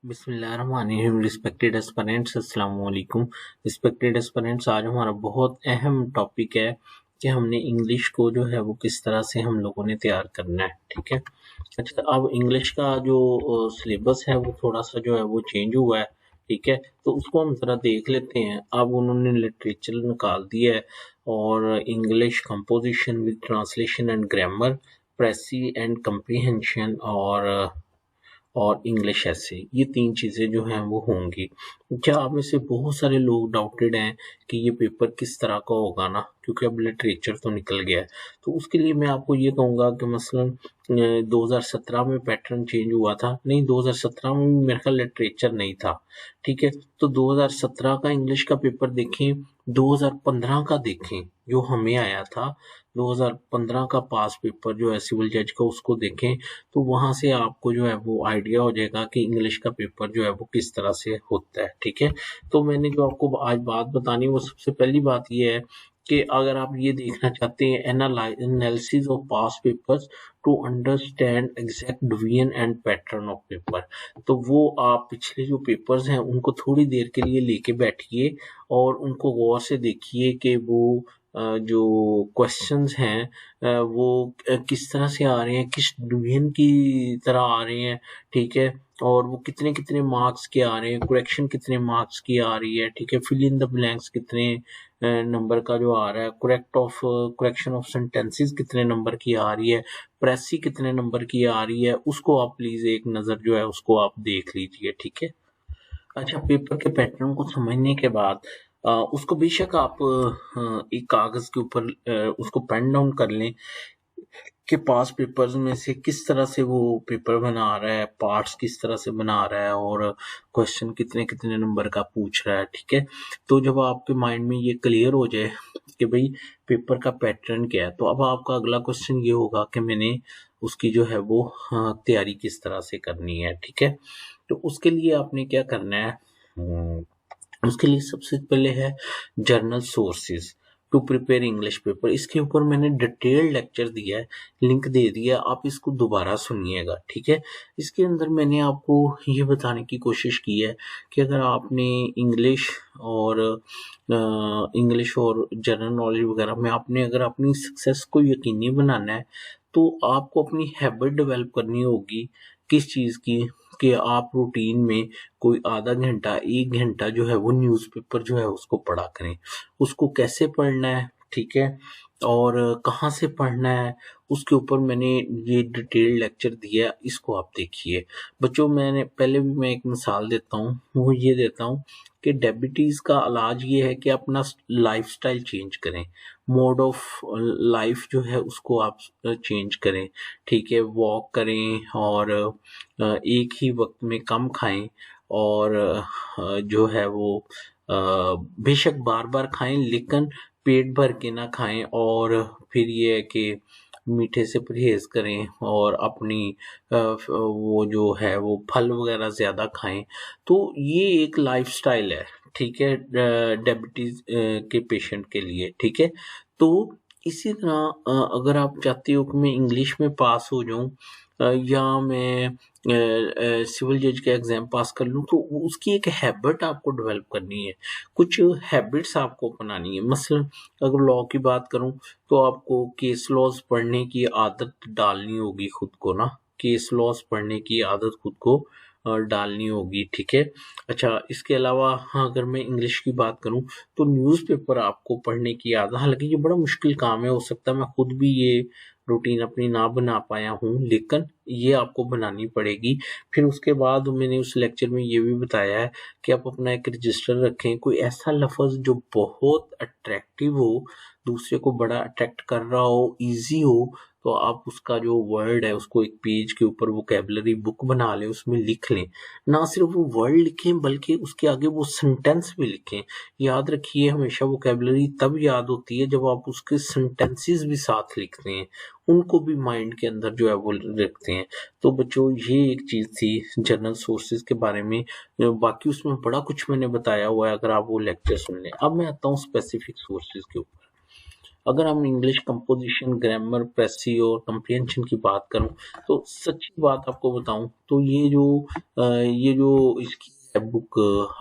बिस्मिल्लाहिर्रहमानिर्रहीम। Respected aspirants, अस्सलाम वालेकुम। रिस्पेक्टेड एस्पिरेंट्स, आज हमारा बहुत अहम टॉपिक है कि हमने इंग्लिश को जो है वो किस तरह से हम लोगों ने तैयार करना है। ठीक है। अच्छा, अब इंग्लिश का जो सिलेबस है वो थोड़ा सा जो है वो चेंज हुआ है। ठीक है, तो उसको हम ज़रा देख लेते हैं। अब उन्होंने लिटरेचर निकाल दिया है और English composition with translation and grammar, precis and comprehension और इंग्लिश ऐसे, ये तीन चीज़ें जो हैं वो होंगी। क्या आप में से बहुत सारे लोग डाउटेड हैं कि ये पेपर किस तरह का होगा ना, क्योंकि अब लिटरेचर तो निकल गया है। तो उसके लिए मैं आपको ये कहूँगा कि मसलन 2017 में पैटर्न चेंज हुआ था। नहीं, 2017 में भी मेरे ख्याल लिटरेचर नहीं था। ठीक है, तो 2017 का इंग्लिश का पेपर देखें, 2015 का देखें जो हमें आया था, 2015 का पास पेपर जो है सिविल जज का, उसको देखें तो वहां से आपको जो है वो आइडिया हो जाएगा कि इंग्लिश का पेपर जो है वो किस तरह से होता है। ठीक है, तो मैंने जो आपको आज बात बतानी है वो सबसे पहली बात ये है कि अगर आप ये देखना चाहते हैं analysis of past papers to understand exact division and pattern of paper, तो वो आप पिछले जो पेपर्स हैं उनको थोड़ी देर के लिए लेके बैठिए और उनको गौर से देखिए कि वो जो क्वेश्चंस हैं वो किस तरह से आ रहे हैं, किस डिवीजन की तरह आ रहे हैं। ठीक है, और वो कितने कितने मार्क्स के आ रहे हैं, करेक्शन कितने मार्क्स की आ रही है। ठीक है, फिल इन द ब्लैंक्स कितने नंबर का जो आ रहा है, करेक्शन ऑफ सेंटेंसेस कितने नंबर की आ रही है, प्रेसी कितने नंबर की आ रही है, उसको आप प्लीज एक नज़र जो है उसको आप देख लीजिए। ठीक है। अच्छा, पेपर के पैटर्न को समझने के बाद उसको बेशक आप एक कागज के ऊपर उसको पेन डाउन कर लें कि पास पेपर्स में से किस तरह से वो पेपर बना रहा है, पार्ट्स किस तरह से बना रहा है और क्वेश्चन कितने कितने नंबर का पूछ रहा है। ठीक है, तो जब आपके माइंड में ये क्लियर हो जाए कि भाई पेपर का पैटर्न क्या है, तो अब आपका अगला क्वेश्चन ये होगा कि मैंने उसकी जो है वो तैयारी किस तरह से करनी है। ठीक है, तो उसके लिए आपने क्या करना है, उसके लिए सबसे पहले है journal sources to prepare English paper. इसके ऊपर मैंने डिटेल लेक्चर दिया है, लिंक दे दिया, आप इसको दोबारा सुनिएगा। ठीक है, इसके अंदर मैंने आपको ये बताने की कोशिश की है कि अगर आपने इंग्लिश और जनरल नॉलेज वगैरह में आपने अगर अपनी सक्सेस को यकीनी बनाना है तो आपको अपनी हैबिट डेवलप करनी होगी। किस चीज़ की, कि आप रूटीन में कोई आधा घंटा 1 घंटा जो है वो न्यूज़पेपर जो है उसको पढ़ा करें। उसको कैसे पढ़ना है, ठीक है, और कहाँ से पढ़ना है, उसके ऊपर मैंने ये डिटेल लेक्चर दिया है, इसको आप देखिए। बच्चों, मैं एक मिसाल देता हूँ, वो ये देता हूँ कि डायबिटीज़ का इलाज ये है कि अपना लाइफस्टाइल चेंज करें, मोड ऑफ लाइफ जो है उसको आप चेंज करें। ठीक है, वॉक करें और एक ही वक्त में कम खाएं और जो है वो बेशक बार बार खाएं लेकिन पेट भर के ना खाएं, और फिर ये है कि मीठे से परहेज करें और अपनी वो जो है वो फल वगैरह ज़्यादा खाएं। तो ये एक लाइफस्टाइल है। ठीक है, डायबिटीज़ के पेशेंट के लिए। ठीक है, तो इसी तरह अगर आप चाहते हो कि मैं इंग्लिश में पास हो जाऊं या मैं सिविल जज का एग्जाम पास कर लूं, तो उसकी एक हैबिट आपको डेवलप करनी है, कुछ हैबिट्स आपको अपनानी है। मसलन अगर लॉ की बात करूं तो आपको केस लॉज पढ़ने की आदत डालनी होगी खुद को ना, केस लॉज पढ़ने की आदत खुद को डालनी होगी। ठीक है। अच्छा, इसके अलावा हाँ, अगर मैं इंग्लिश की बात करूं तो न्यूज़पेपर आपको पढ़ने की आदत, हालांकि ये बड़ा मुश्किल काम है, हो सकता है मैं खुद भी ये रूटीन अपनी ना बना पाया हूँ, लेकिन ये आपको बनानी पड़ेगी। फिर उसके बाद मैंने उस लेक्चर में ये भी बताया है कि आप अपना एक रजिस्टर रखें, कोई ऐसा लफ्ज़ जो बहुत अट्रैक्टिव हो, दूसरे को बड़ा अट्रैक्ट कर रहा हो, इजी हो, तो आप उसका जो वर्ड है उसको एक पेज के ऊपर वोकैबुलरी बुक बना लें, उसमें लिख लें। ना सिर्फ वो वर्ड लिखें बल्कि उसके आगे वो सेंटेंस भी लिखें। याद रखिए, हमेशा वोकैबुलरी तब याद होती है जब आप उसके सेंटेंसेस भी साथ लिखते हैं, उनको भी माइंड के अंदर जो है वो रखते हैं। तो बच्चों, ये एक चीज़ थी जर्नल सोर्सेज के बारे में। बाकी उसमें बड़ा कुछ मैंने बताया हुआ है, अगर आप वो लेक्चर सुन लें। अब मैं आता हूँ स्पेसिफिक सोर्सेज के ऊपर। अगर हम इंग्लिश कंपोजिशन, ग्रामर, प्रेसी और कम्प्रिहेंशन की बात करूं तो सच्ची बात आपको बताऊं तो ये जो इसकी है बुक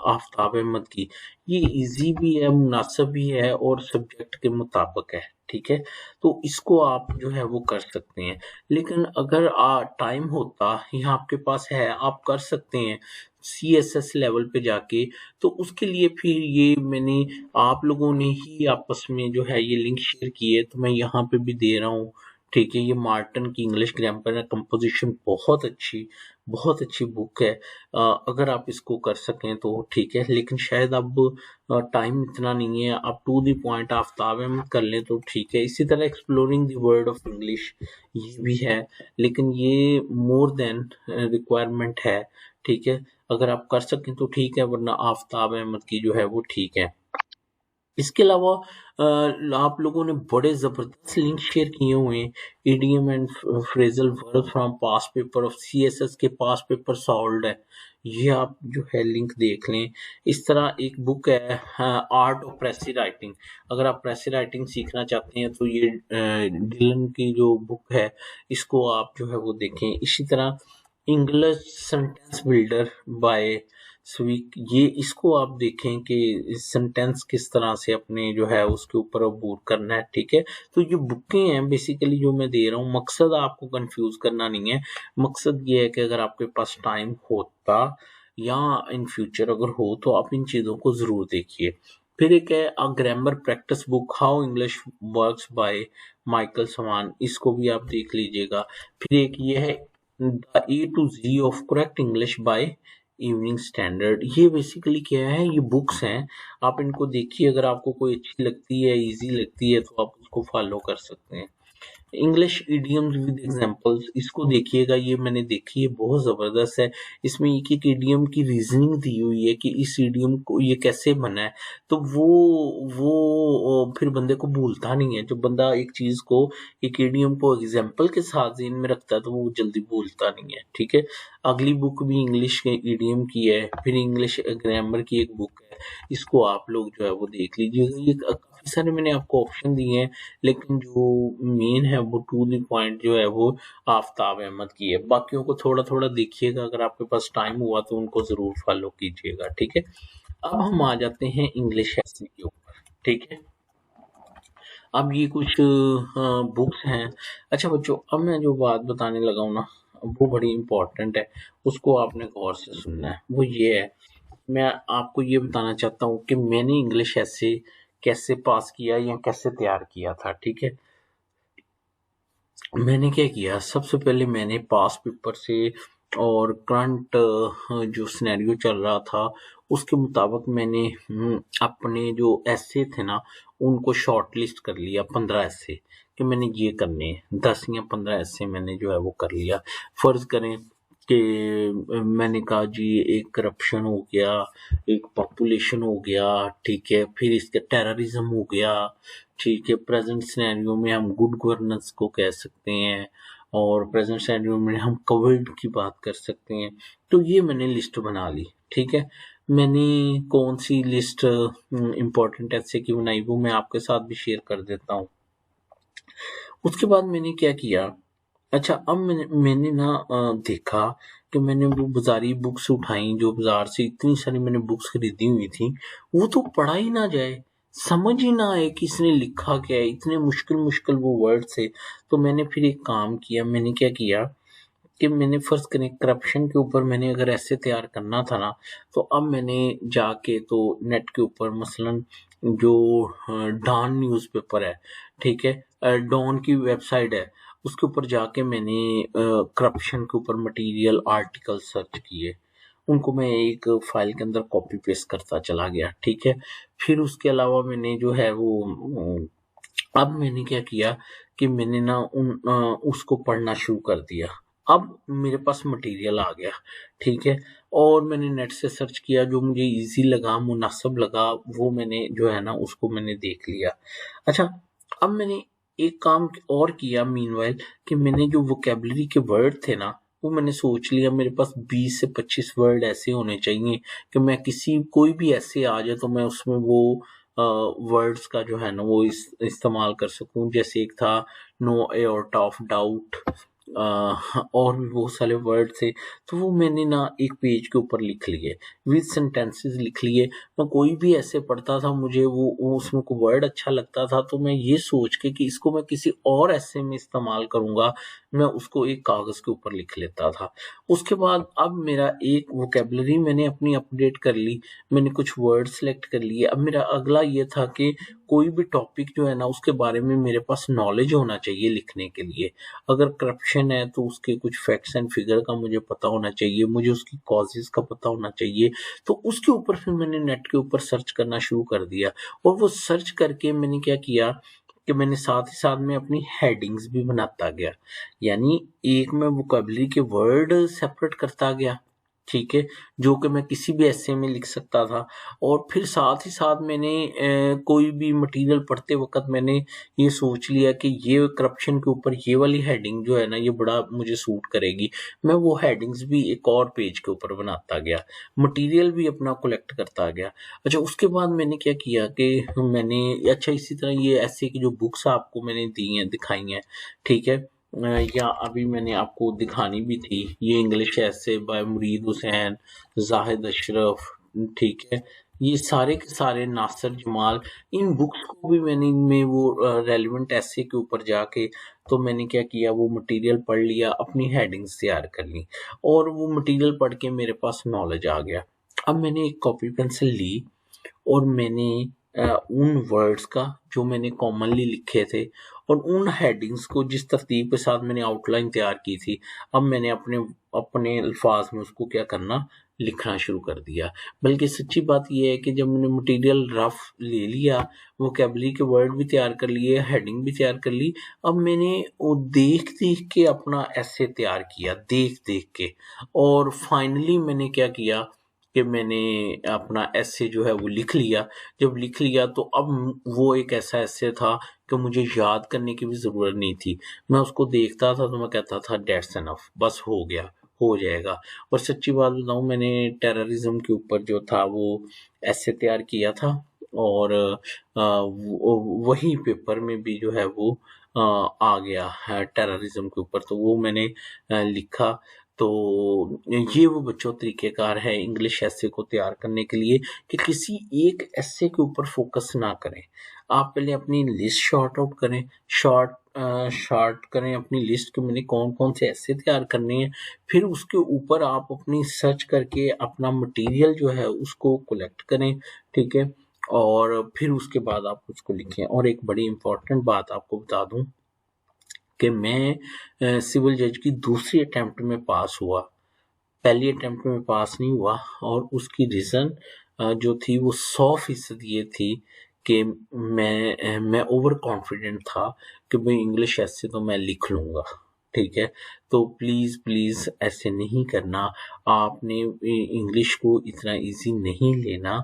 आफ्ताब अहमद की, ये इजी भी है, मुनासिब भी है और सब्जेक्ट के मुताबिक है। ठीक है, तो इसको आप जो है वो कर सकते हैं। लेकिन अगर टाइम होता या आपके पास है, आप कर सकते हैं CSS लेवल पे जाके, तो उसके लिए फिर ये मैंने आप लोगों ने ही आपस में जो है ये लिंक शेयर की है, तो मैं यहाँ पे भी दे रहा हूँ। ठीक है, ये मार्टन की इंग्लिश ग्रामर एंड कंपोजिशन बहुत अच्छी बुक है। अगर आप इसको कर सकें तो ठीक है, लेकिन शायद अब टाइम इतना नहीं है, आप to the point Aftab Ahmed कर लें तो ठीक है। इसी तरह exploring the world of English ये भी है, लेकिन ये मोर देन रिक्वायरमेंट है। ठीक है, अगर आप कर सकें तो ठीक है, वरना आफ्ताब अहमद की जो है वो ठीक है। इसके अलावा आप लोगों ने बड़े जबरदस्त लिंक शेयर किए हुए हैं, EDM and phrasal verb from past paper of CSS के पास्ट पेपर सॉल्व्ड है, ये आप जो है लिंक देख लें। इस तरह एक बुक है आर्ट ऑफ प्रेसी राइटिंग, अगर आप प्रेसी राइटिंग सीखना चाहते हैं तो ये डिलन की जो बुक है इसको आप जो है वो देखें। इसी तरह इंग्लिश सेंटेंस बिल्डर बाय स्वीक, ये इसको आप देखें कि सेंटेंस किस तरह से अपने जो है उसके ऊपर अबूर करना है। ठीक है, तो ये बुकें हैं बेसिकली जो मैं दे रहा हूँ, मकसद आपको कंफ्यूज करना नहीं है। मकसद ये है कि अगर आपके पास टाइम होता या इन फ्यूचर अगर हो तो आप इन चीज़ों को ज़रूर देखिए। फिर एक है a grammar practice book how English works by Michael समान, इसको भी आप देख लीजिएगा। फिर एक ये है the A to Z of correct English by evening standard, ये बेसिकली क्या है, ये बुक्स हैं, आप इनको देखिए, अगर आपको कोई अच्छी लगती है, इजी लगती है तो आप उसको फॉलो कर सकते हैं। इंग्लिश इडियम्स विद एग्जांपल्स, इसको देखिएगा, ये मैंने देखी है, बहुत ज़बरदस्त है। इसमें एक एक इडियम की रीजनिंग दी हुई है कि इस इडियम को ये कैसे बना है, तो वो फिर बंदे को भूलता नहीं है। जब बंदा एक चीज़ को, एक इडियम को एग्जांपल के साथ ज़हन में रखता है तो वो जल्दी भूलता नहीं है। ठीक है, अगली बुक भी इंग्लिश के इडियम की है, फिर इंग्लिश ग्रामर की एक बुक है, इसको आप लोग जो है वो देख लीजिएगा। ये काफ़ी सारे मैंने आपको ऑप्शन दिए हैं, लेकिन जो मेन है वो टू द पॉइंट जो है वो आफ्ताब अहमद की है। बाकियों को थोड़ा थोड़ा देखिएगा, अगर आपके पास टाइम हुआ तो उनको जरूर फॉलो कीजिएगा। ठीक है, अब हम आ जाते हैं इंग्लिश एसे के ऊपर। ठीक है, अब ये कुछ बुक्स हैं। अच्छा बच्चों, अब मैं जो बात बताने लगा हूँ ना, वो बड़ी इंपॉर्टेंट है, उसको आपने गौर से सुनना है। वो ये है, मैं आपको ये बताना चाहता हूँ कि मैंने इंग्लिश ऐसे कैसे पास किया या कैसे तैयार किया था। ठीक है, मैंने क्या किया, सबसे पहले मैंने पास पेपर से और करंट जो सिनेरियो चल रहा था उसके मुताबिक मैंने अपने जो ऐसे थे ना उनको शॉर्ट लिस्ट कर लिया, 15 ऐसे कि मैंने ये करने हैं, 10 या 15 ऐसे मैंने जो है वो कर लिया। फर्ज करें कि मैंने कहा जी एक करप्शन हो गया, एक पॉपुलेशन हो गया, ठीक है, फिर इसके टेररिज्म हो गया, ठीक है, प्रेजेंट सिनेरियो में हम गुड गवर्नेंस को कह सकते हैं, और प्रेजेंट सिनेरियो में हम कोविड की बात कर सकते हैं। तो ये मैंने लिस्ट बना ली। ठीक है, मैंने कौन सी लिस्ट इम्पोर्टेंट ऐसे की बनाई वो मैं आपके साथ भी शेयर कर देता हूँ। उसके बाद मैंने क्या किया, अच्छा अब मैंने ना देखा कि मैंने वो बाजारी बुक्स उठाई, जो बाजार से इतनी सारी मैंने बुक्स खरीदी हुई थी, वो तो पढ़ा ही ना जाए, समझ ही ना आए कि इसने लिखा क्या है, इतने मुश्किल मुश्किल वो वर्ड थे। तो मैंने फिर एक काम किया, मैंने क्या किया कि मैंने फर्ज करें करप्शन के ऊपर मैंने अगर ऐसे तैयार करना था ना, तो अब मैंने जाके तो नेट के ऊपर मसलन जो डॉन न्यूज़पेपर है, ठीक है, डॉन की वेबसाइट है, उसके ऊपर जाके मैंने करप्शन के ऊपर मटेरियल आर्टिकल सर्च किए, उनको मैं एक फाइल के अंदर कॉपी पेस्ट करता चला गया। ठीक है, फिर उसके अलावा मैंने जो है वो अब मैंने क्या किया कि मैंने ना उसको पढ़ना शुरू कर दिया। अब मेरे पास मटेरियल आ गया। ठीक है, और मैंने नेट से सर्च किया, जो मुझे इजी लगा, मुनासिब लगा, वो मैंने जो है ना उसको मैंने देख लिया। अच्छा, अब मैंने एक काम और किया मीनवाइल, कि मैंने जो वोकेबलरी के वर्ड थे ना वो मैंने सोच लिया मेरे पास 20 से 25 वर्ड ऐसे होने चाहिए कि मैं किसी कोई भी ऐसे आ जाए तो मैं उसमें वो वर्ड्स का जो है ना वो इस्तेमाल कर सकूं। जैसे एक था नो एओर्टा ऑफ डाउट, और भी बहुत सारे वर्ड थे, तो वो मैंने ना एक पेज के ऊपर लिख लिए, विद सेंटेंसेस लिख लिए। मैं कोई भी ऐसे पढ़ता था, मुझे वो उसमें कोई वर्ड अच्छा लगता था, तो मैं ये सोच के कि इसको मैं किसी और ऐसे में इस्तेमाल करूंगा, मैं उसको एक कागज के ऊपर लिख लेता था। उसके बाद अब मेरा एक वोकेबलरी मैंने अपनी अपडेट कर ली, मैंने कुछ वर्ड सेलेक्ट कर लिए। अब मेरा अगला ये था कि कोई भी टॉपिक जो है ना उसके बारे में मेरे पास नॉलेज होना चाहिए लिखने के लिए। अगर करप्शन है तो उसके कुछ फैक्ट्स एंड फिगर का मुझे पता होना चाहिए, मुझे उसकी कॉजेज का पता होना चाहिए। तो उसके ऊपर फिर मैंने नेट के ऊपर सर्च करना शुरू कर दिया, और वो सर्च करके मैंने क्या किया कि मैंने साथ ही साथ में अपनी हेडिंग्स भी बनाता गया। यानी एक मैं वोकैबुलरी के वर्ड सेपरेट करता गया, ठीक है, जो कि मैं किसी भी ऐसे में लिख सकता था। और फिर साथ ही साथ मैंने कोई भी मटेरियल पढ़ते वक्त मैंने ये सोच लिया कि ये करप्शन के ऊपर ये वाली हेडिंग जो है ना ये बड़ा मुझे सूट करेगी। मैं वो हेडिंग्स भी एक और पेज के ऊपर बनाता गया, मटेरियल भी अपना कलेक्ट करता गया। अच्छा, उसके बाद मैंने क्या किया कि मैंने, अच्छा इसी तरह ये ऐसे की जो बुक्स आपको मैंने दी हैं, दिखाई हैं, ठीक है, या अभी मैंने आपको दिखानी भी थी, ये इंग्लिश ऐसे बाय मुरीद हुसैन, जाहिद अशरफ, ठीक है, ये सारे के सारे, नासिर जमाल, इन बुक्स को भी मैंने इनमें वो रेलिवेंट ऐसे के ऊपर जाके तो मैंने क्या किया, वो मटेरियल पढ़ लिया, अपनी हेडिंग्स तैयार कर ली, और वो मटेरियल पढ़ के मेरे पास नॉलेज आ गया। अब मैंने एक कॉपी पेंसिल ली और मैंने उन वर्ड्स का जो मैंने कॉमनली लिखे थे और उन हेडिंग्स को जिस तरतीब के साथ मैंने आउटलाइन तैयार की थी, अब मैंने अपने अपने अल्फाज में उसको क्या करना, लिखना शुरू कर दिया। बल्कि सच्ची बात यह है कि जब मैंने मटेरियल रफ ले लिया, वोकैबुलरी के वर्ड भी तैयार कर लिए, हेडिंग भी तैयार कर ली, अब मैंने वो देख देख के अपना ऐसे तैयार किया, देख देख के, और फाइनली मैंने क्या किया कि मैंने अपना ऐसे जो है वो लिख लिया। जब लिख लिया तो अब वो एक ऐसा ऐसे था कि मुझे याद करने की भी ज़रूरत नहीं थी। मैं उसको देखता था तो मैं कहता था दैट्स एनफ, बस हो गया, हो जाएगा। और सच्ची बात बताऊँ, मैंने टेररिज्म के ऊपर जो था वो ऐसे तैयार किया था, और वही पेपर में भी जो है वो आ गया है टेररिज्म के ऊपर, तो वो मैंने लिखा। तो ये वो बच्चों तरीक़ेकार है इंग्लिश एसे को तैयार करने के लिए कि किसी एक एसे के ऊपर फोकस ना करें। आप पहले अपनी लिस्ट शॉर्ट आउट करें, शॉर्ट करें अपनी लिस्ट के, मैंने कौन-कौन से एसे तैयार करने हैं। फिर उसके ऊपर आप अपनी सर्च करके अपना मटेरियल जो है उसको कलेक्ट करें, ठीक है? और फिर उसके बाद आप उसको लिखें। और एक बड़ी इम्पोर्टेंट बात आपको बता दूँ कि मैं सिविल जज की दूसरी अटेम्प्ट में पास हुआ, पहली अटेम्प्ट में पास नहीं हुआ, और उसकी रीज़न जो थी वो 100% ये थी कि मैं ओवर कॉन्फिडेंट था कि भाई इंग्लिश ऐसे तो मैं लिख लूँगा, ठीक है? तो प्लीज़ ऐसे नहीं करना। आपने इंग्लिश को इतना ईज़ी नहीं लेना,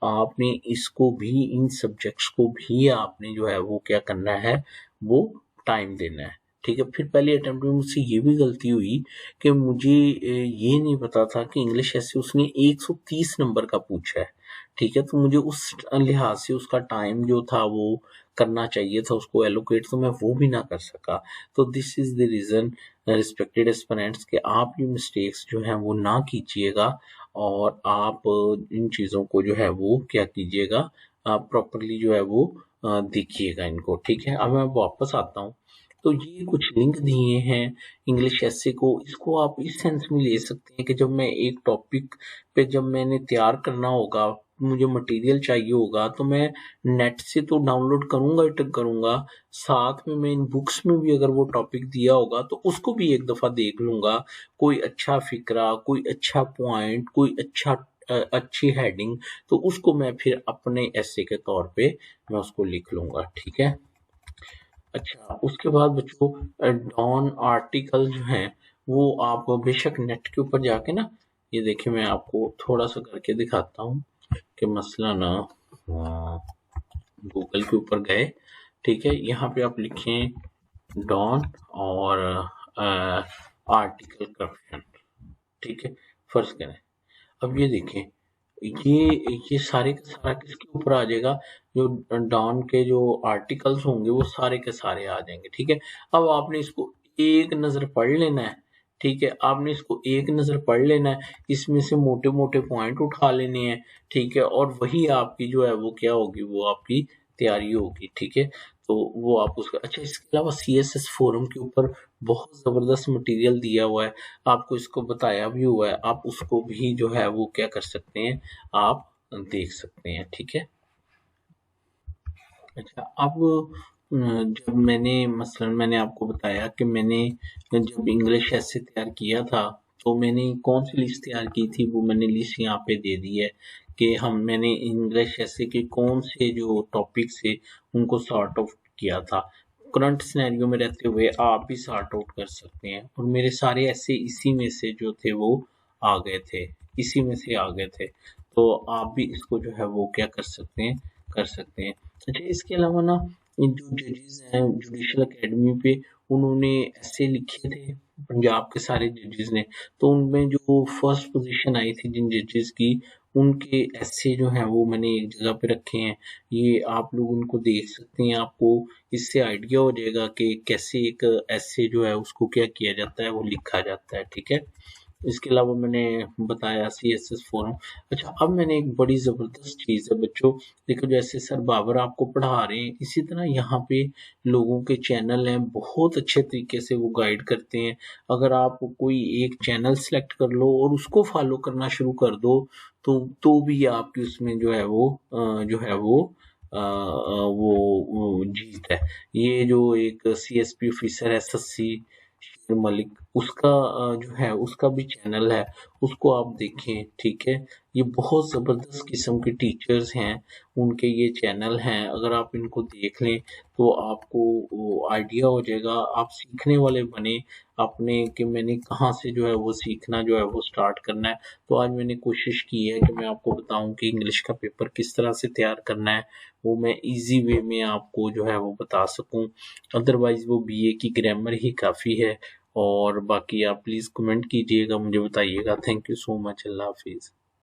आपने इसको भी, इन सब्जेक्ट्स को भी आपने जो है वो क्या करना है, वो टाइम देना है, ठीक है? फिर पहली अटेम्प्ट में मुझसे ये भी गलती हुई कि मुझे ये नहीं पता था कि इंग्लिश ऐसे उसने 130 नंबर का पूछा है, ठीक है? तो मुझे उस लिहाज से उसका टाइम जो था वो करना चाहिए था उसको एलोकेट, तो मैं वो भी ना कर सका। तो this is the reason respected aspirants कि आप ये मिस्टेक्स जो हैं वो ना कीजिएगा, और आप इन चीज़ों को जो है वो क्या कीजिएगा, प्रॉपर्ली जो है वो देखिएगा इनको, ठीक है? अब मैं वापस आता हूँ। तो ये कुछ लिंक दिए हैं इंग्लिश एसे को, इसको आप इस सेंस में ले सकते हैं कि जब मैं एक टॉपिक पे जब मैंने तैयार करना होगा, मुझे मटेरियल चाहिए होगा, तो मैं नेट से तो डाउनलोड करूँगा ही करूँगा, साथ में मैं इन बुक्स में भी अगर वो टॉपिक दिया होगा तो उसको भी एक दफ़ा देख लूँगा। कोई अच्छा फ़िक्रा, कोई अच्छा पॉइंट, कोई अच्छी हेडिंग, तो उसको मैं फिर अपने एसे के तौर पे मैं उसको लिख लूँगा, ठीक है? अच्छा, उसके बाद बच्चों डॉन आर्टिकल जो हैं वो आप बेशक नेट के ऊपर जाके ना, ये देखिए मैं आपको थोड़ा सा करके दिखाता हूँ कि मसलन गूगल के ऊपर गए, ठीक है, यहाँ पे आप लिखें डॉन और आर्टिकल करप्शन, ठीक है, फर्ज करें। अब ये देखें, ये सारे का सारा किसके ऊपर आ जाएगा, जो डॉन के जो आर्टिकल्स होंगे वो सारे के सारे आ जाएंगे। ठीक है, अब आपने इसको एक नज़र पढ़ लेना है। ठीक है, आपने इसको एक नज़र पढ़ लेना है, इसमें से मोटे मोटे पॉइंट उठा लेने हैं। ठीक है, और वही आपकी जो है वो क्या होगी, वो आपकी तैयारी होगी। ठीक है, तो वो आप उसका अच्छा, इसके अलावा CSS फोरम के ऊपर बहुत ज़बरदस्त मटेरियल दिया हुआ है, आपको इसको बताया भी हुआ है, आप उसको भी जो है वो क्या कर सकते हैं, आप देख सकते हैं। ठीक है, अच्छा, अब जब मैंने आपको बताया कि मैंने जब इंग्लिश ऐसे तैयार किया था, तो मैंने कौन सी लिस्ट तैयार की थी, वो मैंने लिस्ट यहाँ पे दे दी है कि मैंने इंग्लिश ऐसे के कौन से जो टॉपिक से उनको सॉर्ट आउट किया था। करंट सिनेरियो में रहते हुए आप भी सॉर्ट आउट कर सकते हैं, और मेरे सारे ऐसे इसी में से जो थे वो आ गए थे, इसी में से आ गए थे। तो आप भी इसको जो है वो क्या कर सकते हैं, कर सकते हैं। अच्छा, इसके अलावा ना जो जजेस हैं जुडिशल एकेडमी पे, उन्होंने ऐसे लिखे थे पंजाब के सारे जजेस ने, तो उनमें जो फर्स्ट पोजीशन आई थी जिन जजेस की, उनके ऐसे जो हैं वो मैंने एक जगह पे रखे हैं। ये आप लोग उनको देख सकते हैं, आपको इससे आइडिया हो जाएगा कि कैसे एक ऐसे जो है उसको क्या किया जाता है, वो लिखा जाता है। ठीक है, इसके अलावा मैंने बताया CSS फोरम। अच्छा, अब मैंने एक बड़ी ज़बरदस्त चीज़ है बच्चों, देखो जैसे सर बाबर आपको पढ़ा रहे हैं, इसी तरह यहाँ पे लोगों के चैनल हैं, बहुत अच्छे तरीके से वो गाइड करते हैं। अगर आप कोई एक चैनल सेलेक्ट कर लो और उसको फॉलो करना शुरू कर दो, तो भी आपकी उसमें जो है वो जो है वो जीत है। ये जो एक CSP ऑफिसर है सस्सी शेर मलिक, उसका जो है उसका भी चैनल है, उसको आप देखें। ठीक है, ये बहुत ज़बरदस्त किस्म के टीचर्स हैं, उनके ये चैनल हैं, अगर आप इनको देख लें तो आपको वो आइडिया हो जाएगा, आप सीखने वाले बने अपने कि मैंने कहाँ से जो है वो सीखना जो है वो स्टार्ट करना है। तो आज मैंने कोशिश की है कि मैं आपको बताऊं कि इंग्लिश का पेपर किस तरह से तैयार करना है, वो मैं इजी वे में आपको जो है वो बता सकूं। अदरवाइज वो BA की ग्रामर ही काफ़ी है। और बाकी आप प्लीज़ कमेंट कीजिएगा, मुझे बताइएगा। Thank you so much. अल्लाह हाफिज़।